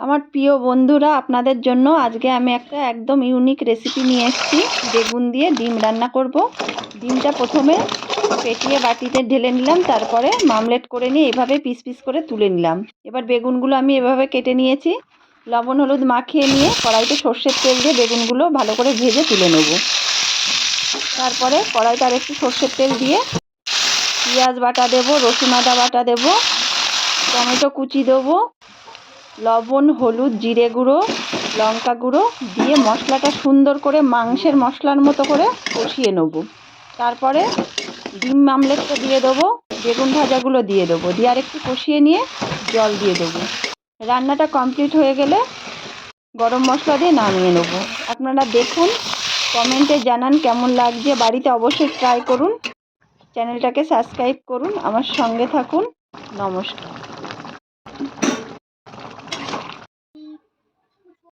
আমার প্রিয় বন্ধুরা, আপনাদের জন্য আজকে আমি একটা একদম ইউনিক রেসিপি নিয়ে এসেছি। বেগুন দিয়ে ডিম রান্না করব। ডিমটা প্রথমে ফেটিয়ে বাটিতে ঢেলে নিলাম, তারপরে মামলেট করে নিয়ে এভাবে পিস পিস করে তুলে নিলাম। এবার বেগুনগুলো আমি এভাবে কেটে নিয়েছি। লবণ হলুদ মাখিয়ে নিয়ে কড়াইতে সর্ষের তেল দিয়ে বেগুনগুলো ভালো করে ভেজে তুলে নেব। তারপরে কড়াইতে আর একটু সর্ষের তেল দিয়ে পেঁয়াজ বাটা দেবো, রসুন আদা বাটা দেবো, টমেটো কুচি দেবো, লবণ হলুদ জিরে গুঁড়ো লঙ্কা গুঁড়ো দিয়ে মশলাটা সুন্দর করে মাংসের মশলার মতো করে কষিয়ে নেব। তারপরে ডিম আমলেটটা দিয়ে দেবো, বেগুন ভাজাগুলো দিয়ে দেবো, দিয়ে আর একটু কষিয়ে নিয়ে জল দিয়ে দেবো। রান্নাটা কমপ্লিট হয়ে গেলে গরম মশলা দিয়ে নামিয়ে নেব। আপনারা দেখুন, কমেন্টে জানান কেমন লাগছে। বাড়িতে অবশ্যই ট্রাই করুন। চ্যানেলটাকে সাবস্ক্রাইব করুন, আমার সঙ্গে থাকুন। নমস্কার।